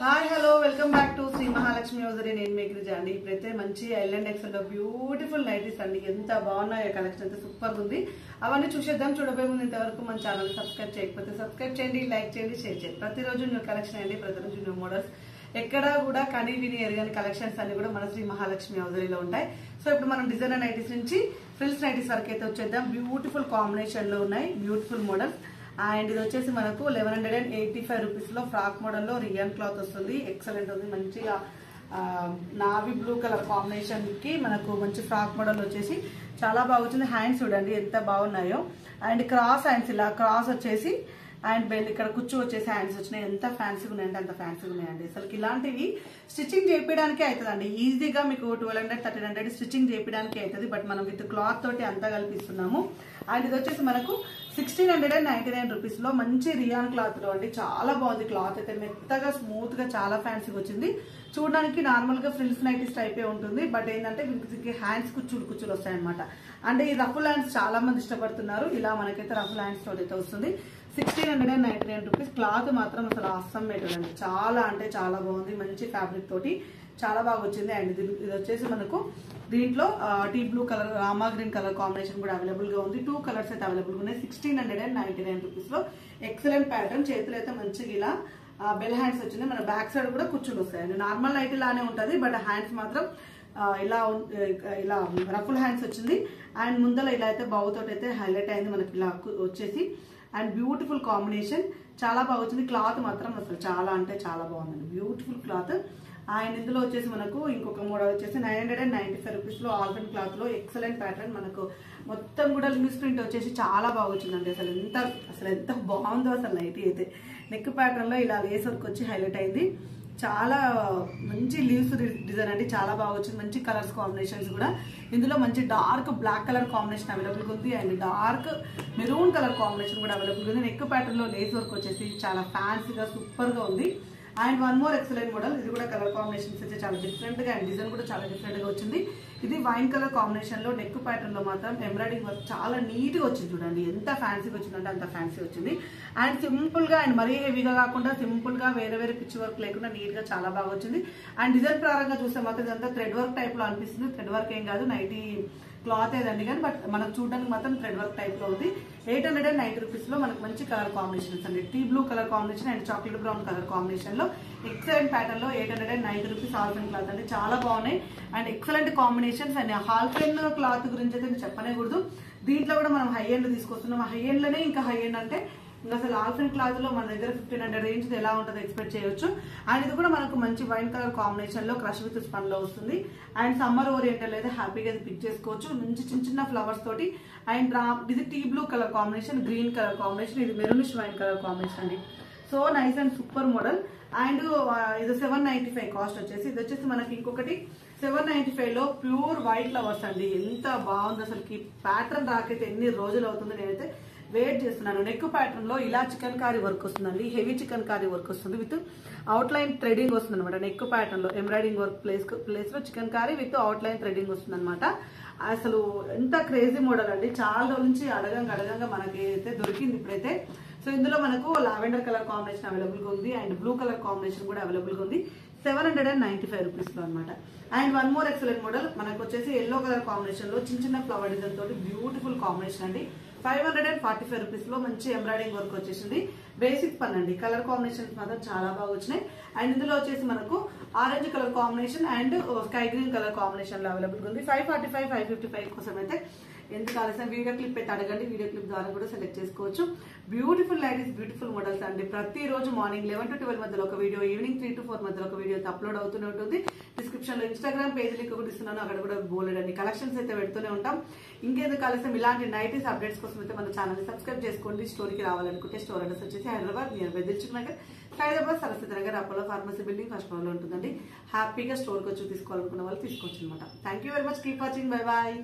Hi hello welcome back to Shri Mahalakshmi hosiery. నేను మీ గిరిజ అండి. ఇప్పుడైతే మంచి ఎల్&X ఎక్సెల్ లో బ్యూటిఫుల్ నైటీస్ అండి. ఎంత బాగున్నాయో కలెక్షన్ అయితే సూపర్ ఉంది. అవన్నీ చూసేద్దాం. చూడబోయే ముందు ఇంతవరకు మన ఛానల్ సబ్స్క్రైబ్ చేయకపోతే సబ్స్క్రైబ్ చేయండి, లైక్ చేయండి, షేర్ చేయండి. ప్రతిరోజు న్యూ కలెక్షన్ అండి, ప్రతిరోజు న్యూ మోడల్స్. ఎక్కడ కూడా కనీ విని ఎరగని కలెక్షన్స్ అన్ని కూడా మన శ్రీ మహాలక్ష్మి హౌజరీలో ఉంటాయి. సో ఇప్పుడు మనం డిజైనర్ నైటీస్ నుంచి ఫ్రిల్స్ నైటీస్ వరకు అయితే వచ్చేద్దాం. బ్యూటిఫుల్ కాంబినేషన్ లో ఉన్నాయి, బ్యూటిఫుల్ మోడల్స్. అండ్ ఇది వచ్చేసి మనకు 1185 రూపీస్ లో ఫ్రాక్ మోడల్ లో రియాన్ క్లాత్ వస్తుంది. ఎక్సలెంట్ ఉంది. మంచిగా నావీ బ్లూ కలర్ కాంబినేషన్ కి మనకు మంచి ఫ్రాక్ మోడల్ వచ్చేసి చాలా బాగా వచ్చింది. హ్యాండ్స్ చూడండి ఎంత బాగున్నాయో. అండ్ క్రాస్ హ్యాండ్స్, ఇలా క్రాస్ వచ్చేసి అండ్ బెల్ ఇక్కడ కుచ్చు వచ్చేసి హ్యాండ్స్ వచ్చినాయి. ఎంత ఫ్యాన్సీగా ఉన్నాయంటే అంత ఫ్యాన్సీగా ఉన్నాయండి. అసలు ఇలాంటివి స్టిచ్చింగ్ చేయించడానికి అవుతుందండి. ఈజీగా మీకు 1200 1300 స్టిచ్చింగ్ చేయించడానికి అవుతుంది. బట్ మనం విత్ క్లాత్ తోటి అంతా కల్పిస్తున్నాము. అండ్ ఇది వచ్చేసి మనకు 1699 రూపీస్ లో మంచి రియాన్ క్లాత్ లో అండి. చాలా బాగుంది. క్లాత్ అయితే మెత్తగా స్మూత్ గా చాలా ఫ్యాన్సీగా వచ్చింది. చూడడానికి నార్మల్ గా ఫ్రిల్స్ నైటీస్ టైపే ఉంటుంది. బట్ ఏంటంటే వీటికి హ్యాండ్స్ కుచ్చులు వస్తాయన్నమాట. అంటే ఈ రఫుల్ హ్యాండ్స్ చాలా మంది ఇష్టపడుతున్నారు. ఇలా మనకైతే రఫుల్ హ్యాండ్స్ తోటి అయితే వస్తుంది. 1699 రూపీస్. క్లాత్ మాత్రం అసలు అస్సం బెటర్ అండి. చాలా అంటే చాలా బాగుంది. మంచి ఫ్యాబ్రిక్ తోటి చాలా బాగా వచ్చింది. అండ్ ఇది వచ్చేసి మనకు దీంట్లో టీ బ్లూ కలర్, రామా గ్రీన్ కలర్ కాంబినేషన్ కూడా అవైలబుల్ గా ఉంది. 2 కలర్స్ అయితే అవైలబుల్ గా ఉన్నాయి. 1699 రూపీస్ లో ఎక్సలెంట్ ప్యాటర్న్. చేతులు అయితే మంచిగా ఇలా బెల్ హ్యాండ్స్ వచ్చింది. మన బ్యాక్ సైడ్ కూడా కుచ్చులు వస్తాయండి. నార్మల్ నైట్ లానే ఉంటది. బట్ హ్యాండ్స్ మాత్రం ఇలా రఫుల్ హ్యాండ్స్ వచ్చింది. అండ్ ముందర ఇలా అయితే బావుతోటి అయితే హైలైట్ అయింది మనకి ఇలా వచ్చేసి. అండ్ బ్యూటిఫుల్ కాంబినేషన్, చాలా బాగా వచ్చింది. క్లాత్ మాత్రం అసలు చాలా అంటే చాలా బాగుందండి. Beautiful cloth. అండ్ ఇందులో వచ్చేసి మనకు ఇంకొక మోడల్ వచ్చేసి 995 రూపీస్ లో ఆల్ఫెన్ క్లాత్ లో ఎక్సలెంట్ ప్యాటర్న్. మనకు మొత్తం కూడా లిమ్స్ ప్రింట్ వచ్చేసి చాలా బాగా వచ్చిందండి. అసలు ఎంత బాగుందో అసలు నైటీ అయితే. నెక్ ప్యాటర్న్ లో ఇలా లేస్ వర్క్ వచ్చి హైలైట్ అయింది. చాలా మంచి లీవ్స్ డిజైన్ అండి. చాలా బాగా వచ్చింది. మంచి కలర్స్ కాంబినేషన్స్ కూడా. ఇందులో మంచి dark black colour combination available గా ఉంది. And dark maroon colour combination కూడా అవైలబుల్ ఉంది. నెక్ ప్యాటర్న్ లో లేస్ వర్క్ వచ్చేసి చాలా ఫ్యాన్సీగా సూపర్ గా ఉంది. And one more excellent model. ఇది కూడా కలర్ కాంబినేషన్స్ అయితే చాలా డిఫరెంట్ గా, అండ్ డిజైన్ కూడా చాలా డిఫరెంట్ గా వచ్చింది. ఇది వైన్ కలర్ కాంబినేషన్ లో నెక్ ప్యాటర్న్ లో మాత్రం ఎంబ్రాయిడింగ్ వర్క్ చాలా నీట్ గా వచ్చింది. చూడండి ఎంత ఫ్యాన్సీగా వచ్చిందంటే అంత ఫ్యాన్సీ వచ్చింది. అండ్ సింపుల్ గా, అండ్ మరీ హెవీగా కాకుండా సింపుల్ గా, వేరే పిచ్ వర్క్ లేకుండా నీట్ గా చాలా బాగా వచ్చింది. అండ్ డిజైన్ ప్రకారంగా చూస్తే మాత్రం ఇదంతా థ్రెడ్ వర్క్ టైప్ లో అనిపిస్తుంది. థ్రెడ్ వర్క్ ఏం కాదు, నైటీ క్లాత్ ఏదండి. కానీ బట్ మనకు చూడడానికి మాత్రం థ్రెడ్ వర్క్ టైప్ లో ఉంది. 890 రూపీస్ లో మనకు మంచి కలర్ కాంబినేషన్స్ అండి. Tea blue colour combination and chocolate brown colour combination లో ఎక్సలెంట్ ప్యాటర్న్ లో 890 రూపీస్ ఆల్ఫెన్ క్లాత్ అండి. చాలా బాగున్నాయి. And excellent combinations. అండ్ హాల్ఫెన్ క్లాత్ గురించి అయితే చెప్పనే కూడదు. దీంట్లో కూడా మనం హై ఎండ్ తీసుకొస్తున్నాం. హై ఎండ్ లోనే ఇంకా హై ఎండ్ అంటే ఇంకా అసలు ఆల్ఫెన్ క్లాత్ లో మన దగ్గర 1500 రేంజ్ ఎలా ఉంటుందో ఎక్స్పెక్ట్ చేయొచ్చు. అండ్ ఇది కూడా మనకు మంచి వైన్ కలర్ కాంబినేషన్ లో క్రష్ విత్ స్పన్ లో వస్తుంది. అండ్ సమ్మర్ ఓరియంటల్ అయితే హ్యాపీగా పిక్ చేసుకోవచ్చు. మంచి చిన్న ఫ్లవర్స్ తోటి. అండ్ ఇది tea blue colour combination, green colour combination, ఇది మెరూనిష్ వైన్ కలర్ కాంబినేషన్ అండి. So nice and super model. And ఇది 795 కాస్ట్ వచ్చేసి. ఇది వచ్చేసి మనకి ఇంకొకటి 795 లో ప్యూర్ వైట్ ఫ్లవర్స్ అండి. ఎంత బాగుంది అసలుకి. ప్యాటర్న్ రాకైతే ఎన్ని రోజులు అవుతుంది, నేనైతే వెయిట్ చేస్తున్నాను. నెక్ ప్యాటర్న్ లో ఇలా చికెన్ కారీ వర్క్ వస్తుందండి. హెవీ చికెన్ కారీ వర్క్ వస్తుంది. విత్ అవుట్ లైన్ థ్రెడింగ్ వస్తుంది అనమాట. నెక్ ప్యాటర్న్ లో ఎంబ్రాయిడింగ్ వర్క్ ప్లేస్ లో chikankari with outline threading వస్తుంది అనమాట. అసలు ఎంత క్రేజీ మోడల్ అండి. చాలా రోజుల నుంచి అడగంగా మనకి అయితే దొరికింది ఇప్పుడైతే. సో ఇందులో మనకు లావెండర్ కలర్ కాంబినేషన్ అవైలబుల్ గా ఉంది. అండ్ బ్లూ కలర్ కాంబినేషన్ కూడా అవైలబుల్ గా ఉంది. 795 రూపీస్ లో అనమాట. And one more excellent model మనకు వచ్చేసి ఎల్లో కలర్ కాంబినేషన్ లో చిన్న ఫ్లవర్ డిజైన్ తోటి బ్యూటిఫుల్ కాంబినేషన్ అండి. 545 రూపీస్ లో మంచి ఎంబ్రాయిడింగ్ వర్క్ వచ్చేసింది. బేసిక్ పన్ అండి. కలర్ కాంబినేషన్స్ మాత్రం చాలా బాగా వచ్చినాయి. అండ్ ఇందులో వచ్చేసి మనకు orange colour combination and sky green colour combination లో అవైలబుల్ ఉంది. 545 555 కోసం అయితే ఎందుకు ఆలస్యం, వీడియో క్లిప్ అయితే అడగండి. వీడియో క్లిప్ ద్వారా కూడా సెలెక్ట్ చేసుకోవచ్చు. బ్యూటిఫుల్ నైటీస్, బ్యూటిఫుల్ మోడల్స్ అండి. ప్రతిరోజు మార్నింగ్ 11 to 12 మధ్యలో ఒక వీడియో, ఈవినింగ్ 3 to 4 మధ్యలో ఒక వీడియో అప్లోడ్ అవుతూనే ఉంటుంది. డిస్క్రిప్షన్ లో ఇన్స్టాగ్రామ్ పేజ్ లింక్ కూడా ఇస్తున్నాను. అక్కడ కూడా బోలెడండి కలెక్షన్స్ అయితే పెడుతూనే ఉంటాం. ఇంకెందుకు ఆలస్యం, ఇలాంటి నైటీస్ అప్డేట్స్ కోసం అయితే మన ఛానల్ ని సబ్స్క్రైబ్ చేసుకోండి. స్టోరీకి రావాలనుకుంటే స్టోర్ అడ్రస్ వచ్చేసి Hyderabad near by Dilsukh Nagar, Hyderabad Saraswati Nagar, Apollo pharmacy building first floor లో ఉంటుందండి. హ్యాపీగా స్టోర్కి వచ్చి తీసుకోవాలనుకున్న వాళ్ళు తీసుకోవచ్చు అనమాట. Thank you very much. Keep watching. Bye bye.